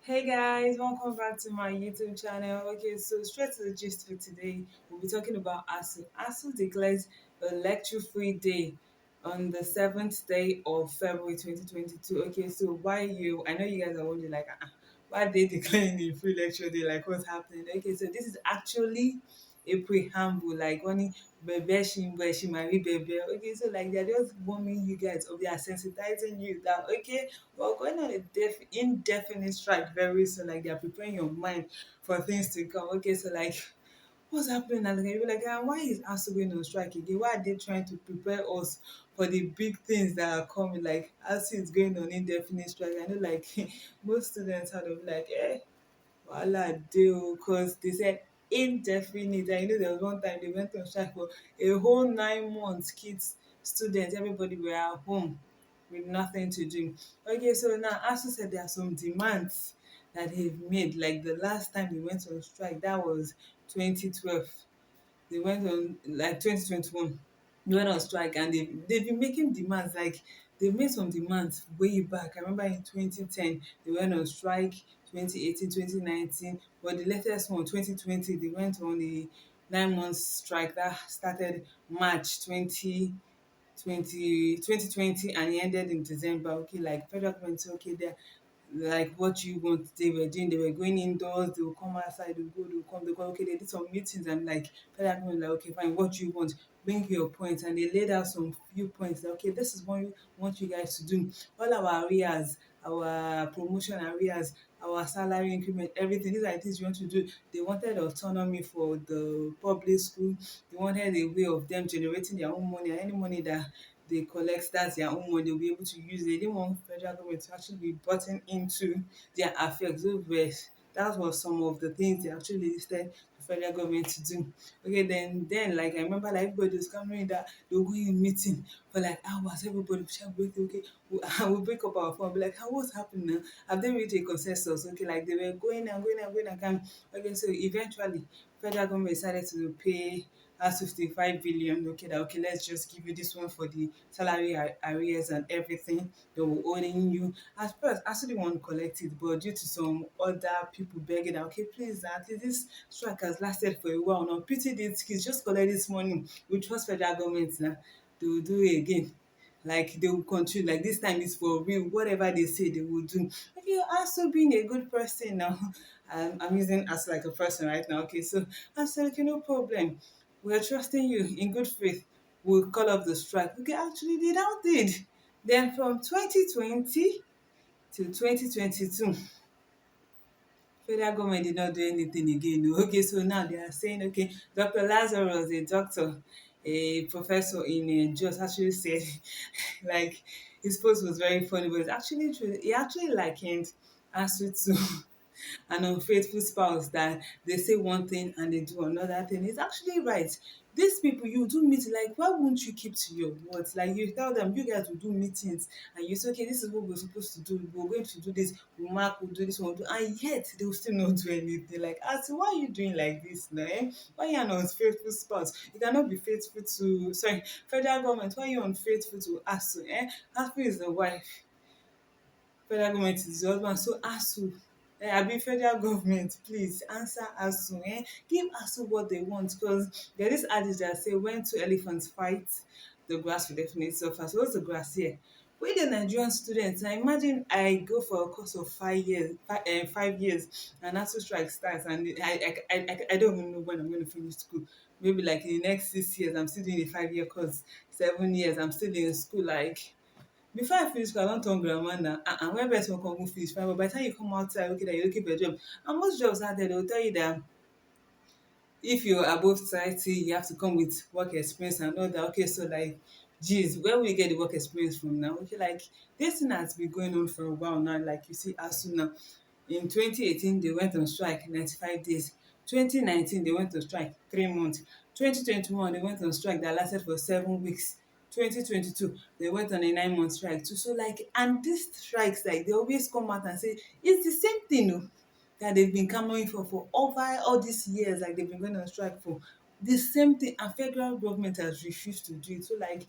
Hey guys, welcome back to my YouTube channel. Okay, so straight to the gist for today, we'll be talking about Asuu. Asuu declares a lecture-free day on the 7th day of February 2022. Okay, so I know you guys are wondering like, why are they declaring a free lecture day? Like, what's happening? Okay, so this is actually a preamble, like only bebe she marry bebe. Okay, so like they're just warming you guys up, they are sensitizing you that okay, we're going on a indefinite strike very soon. Like they're preparing your mind for things to come. Okay, so like what's happening? And you'll be like, why is ASU going on strike again? Why are they trying to prepare us for the big things that are coming? Like ASU is going on indefinite strike. I know like most students had to be like, wahala dey o, cause they said indefinite. And you know there was one time they went on strike for a whole 9 months. Kids, students, everybody were at home with nothing to do. Okay, so now ASU said there are some demands that they've made. Like the last time they went on strike, that was 2012. They went on like 2021. They went on strike and they've been making demands. Like they made some demands way back. I remember in 2010 they went on strike, 2018, 2019, but the latest one, 2020, they went on a 9 months strike that started March 2020 and it ended in December. Okay, like federal government say okay, they're like what you want. They were doing, they were going indoors, they will come outside, they go, okay, they did some meetings and like federal government like okay fine, what you want, bring your points. And they laid out some few points that okay, this is what we want you guys to do. All our arrears, our promotion arrears, our salary increment, everything, these are the things you want to do. They wanted autonomy for the public school. They wanted a way of them generating their own money, and any money that they collect, that's their own money, they'll be able to use it. They didn't want federal government to actually be butting into their affairs. That was some of the things they actually listed the federal government to do. Okay, then like I remember like everybody was coming that they were going in meeting for like hours. Everybody was just waiting, okay, we'll break up our phone, be like, what's happening now? Have they reached a consensus? Okay, like they were going and okay, so eventually federal government decided to pay us 55 billion. Okay, that okay, let's just give you this one for the salary arrears and everything they were owing you. At first, I actually want to collect it, but due to some other people begging that okay, please, at least this strike has lasted for a while now. Pity these kids, just collect this money. We trust federal government now. They will do it again. Like they will continue, like this time is for real, whatever they say they will do. Okay, you're also being a good person now. I'm using as like a person right now. Okay, so I said okay, no problem, we're trusting you in good faith, we'll call off the strike. Okay, actually they now did. Then from 2020 to 2022, federal government did not do anything again. Oh. Okay, so now they are saying, okay, Dr. Lazarus, a doctor, a professor in Jos, actually said, like, his post was very funny, but it's actually true. He actually likened Asu to an unfaithful spouse that they say one thing and they do another thing. It's actually right. These people you do meet, like why won't you keep to your words? Like you tell them you guys will do meetings and you say okay, this is what we're supposed to do, we're going to do this, we'll mark, we'll do this, we'll do, and yet they will still not do anything. Like ask why are you doing like this now? Why are you an unfaithful spouse? You cannot be faithful to, sorry, federal government, why are you unfaithful to ASU? ASU is the wife, federal government is the husband. So ASU, abi federal government, please answer ASU. Give ASU what they want, because there is adage that say when two elephants fight, the grass will definitely suffer. So what's the grass here? We the Nigerian students, now imagine I go for a course of 5 years, 5 years, and ASU strike starts, and I don't even know when I'm going to finish school. Maybe like in the next 6 years, I'm still doing a 5 year course. 7 years, I'm still in school. Like before I finish school I don turn grandma now. When person wan come even finish fine, but by the time you come outside okay that you're looking for a job, and most jobs out there they will tell you that if you're above 30 you have to come with work experience and all that. Okay, so like geez, where will you get the work experience from now? Okay, like this thing has been going on for a while now. Like you see ASU now, in 2018 they went on strike 95 days, 2019 they went on strike 3 months, 2021 they went on strike that lasted for 7 weeks, 2022 they went on a 9 month strike too. So like, and these strikes like they always come out and say it's the same thing that they've been clamoring for over all these years. Like they've been going on strike for the same thing, and federal government has refused to do it. So like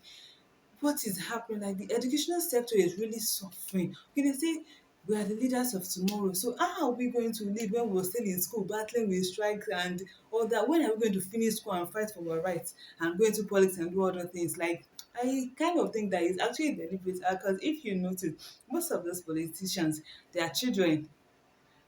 what is happening? Like the educational sector is really suffering. Okay, they say we are the leaders of tomorrow. So how are we going to lead when we were still in school battling with strikes and all that? When are we going to finish school and fight for our rights and go into politics and do other things? Like, I kind of think that it's actually deliberate, because if you notice, most of those politicians, their children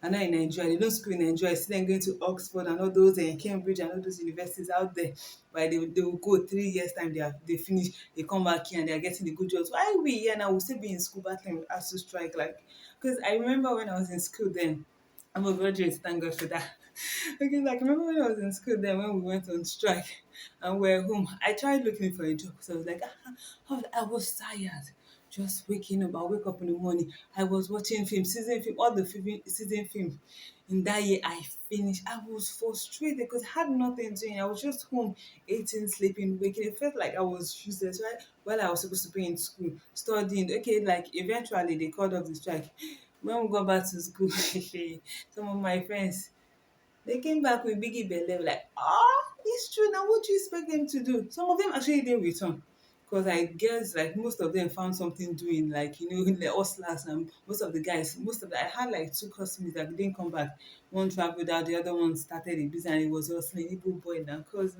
are not in Nigeria. They don't school in Nigeria. I see them going to Oxford and all those Cambridge and all those universities out there. But they will go 3 years time. They finish. They come back here and they are getting the good jobs. Why we here now? We'll still be in school battling with us to strike. Like, because I remember when I was in school then. I'm a graduate, thank God for that. Okay, like I remember when I was in school then when we went on strike and we're home. I tried looking for a job because I was like, I was tired. Just waking up, I wake up in the morning. I was watching film, season film, all the season film. In that year, I finished. I was frustrated because I had nothing doing. I was just home, eating, sleeping, waking. It felt like I was useless, right? While I was supposed to be in school, studying. Okay, like eventually they called off the strike. When we got back to school, some of my friends, they came back with biggie belle, like, it's true. Now, what do you expect them to do? Some of them actually didn't return. Because I guess like most of them found something doing, like the hustlers and most of the guys, I had like two customers that didn't come back. One traveled out, the other one started a business and he was hustling, Igbo boy now. Because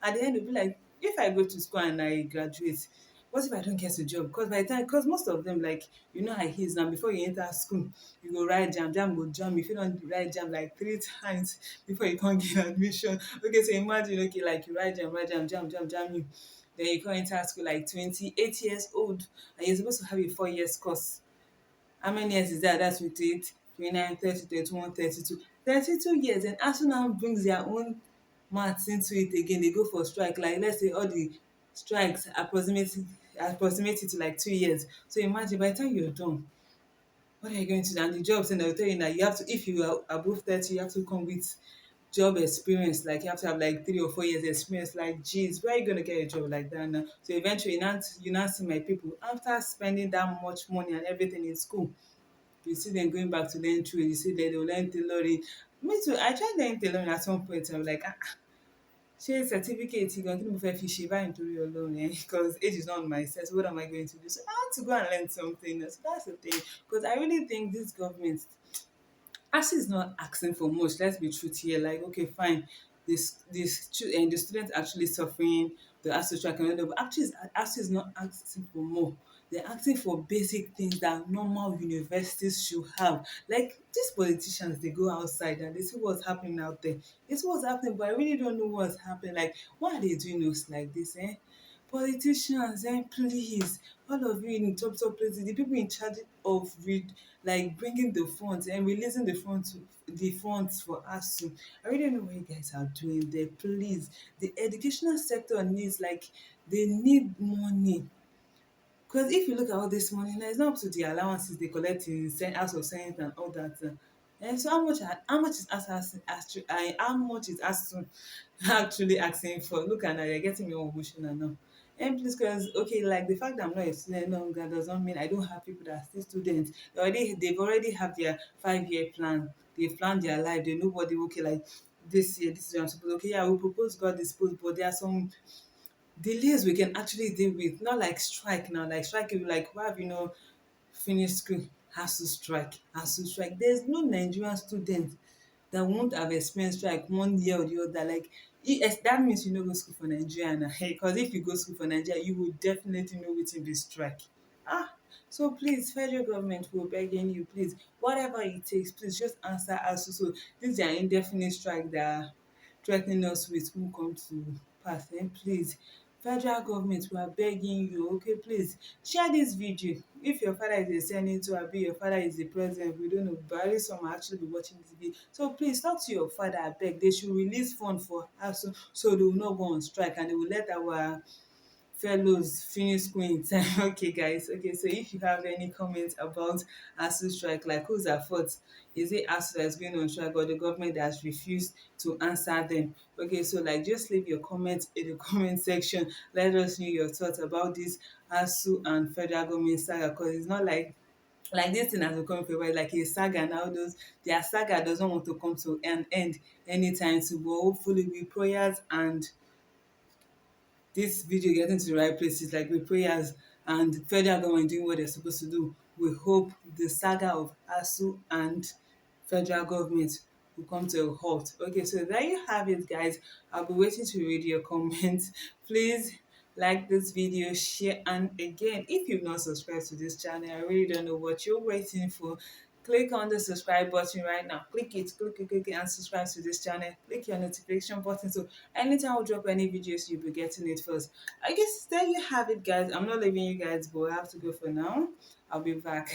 at the end, it'll be like, if I go to school and I graduate, what if I don't get a job? Because by the time, because most of them, like, how it is now, before you enter school, you go write jam, jam go jam. If you don't write jam like 3 times before you can't get admission. Okay, so imagine, okay, like you write jam, jam, jam, jam you. Then you come enter school like 28 years old and you're supposed to have a 4 years course. How many years is that? That's with it. 29, 30, 31, 32. 32 years. And ASU now brings their own maths into it again. They go for strike. Like, let's say all the strikes approximate it to like 2 years. So imagine by the time you're done, what are you going to do? And the jobs, and they'll tell you that you have to, if you are above 30, you have to come with job experience. Like, you have to have like 3 or 4 years experience. Like, geez, where are you going to get a job like that now? So eventually, you now see my people, after spending that much money and everything in school, you see them going back to learn trade. You see them, they'll learn tailoring. Me too, I tried learning tailoring at some point. I'm like, ṣé certificate gan kí ni mo fẹ́ fi ṣe báyìí nítorí Ọlọ́run because age is not on my side, so what am I going to do? So I had to go and learn something. So that's the thing, because I really think this government, ASU is not asking for much. Let's be truth here. Like, okay, fine. The students actually suffering the ASU strike and all that, but actually, ASU is not asking for more. They're asking for basic things that normal universities should have. Like, these politicians, they go outside and they see what's happening out there. It's what's happening, but I really don't know what's happening. Like, why are they doing us like this? Politicians, please, all of you in top places, the people in charge of like bringing the funds and releasing the funds for ASU. I really don't know what you guys are doing there. Please, the educational sector needs, like, they need money. Because if you look at all this money now, it's not up to the allowances they collect in House of Senate and all that. And so how much is how much is ASU actually asking for? Look at now, you're getting me all emotional now. And please, because okay, like the fact that I'm not a student no longer does not mean I don't have people that are still students. They've already have their 5 year plan. They've planned their life. They know what they okay like this year. This is what I'm supposed. Okay, yeah, we propose God dispose, but there are some delays we can actually deal with, not like strike now. Like strike, you like, why have you not finished school? Has to strike, has to strike. There's no Nigerian student that won't have experienced strike 1 year or the other. Like, that means you no go school for Nigeria now. Because if you go school for Nigeria, you will definitely know wetin be strike. Ah, so please, federal government, we're begging you, please, whatever it takes, please just answer us. So this is an indefinite strike that threatening us with won't come to pass. Then please, federal government, we are begging you, okay, please share this video. If your father is a senator abi your father is the president, we don't know, but at least some might actually be watching this video. So please talk to your father, abeg. They should release fund for us, so they will not go on strike and they will let our fellows finish school in time. Okay, guys. Okay, so if you have any comments about ASU strike, like who's at fault? Is it ASU that's going on strike or the government that has refused to answer them? Okay, so like just leave your comments in the comment section. Let us know your thoughts about this ASU and federal government saga, because it's not like this thing has been coming for a while, like a saga now. Those their saga doesn't want to come to an end anytime soon. But hopefully with prayers and this video getting to the right places, like with prayers and federal government doing what they're supposed to do, we hope the saga of Asuu and federal government will come to a halt. Okay, so there you have it, guys. I'll be waiting to read your comments. Please like this video, share, and again, if you've not subscribed to this channel, I really don't know what you're waiting for. Click on the subscribe button right now. Click it, click it, and subscribe to this channel. Click your notification button so anytime I drop any videos, you'll be getting it first. I guess there you have it, guys. I'm not leaving you guys, but I have to go for now. I'll be back.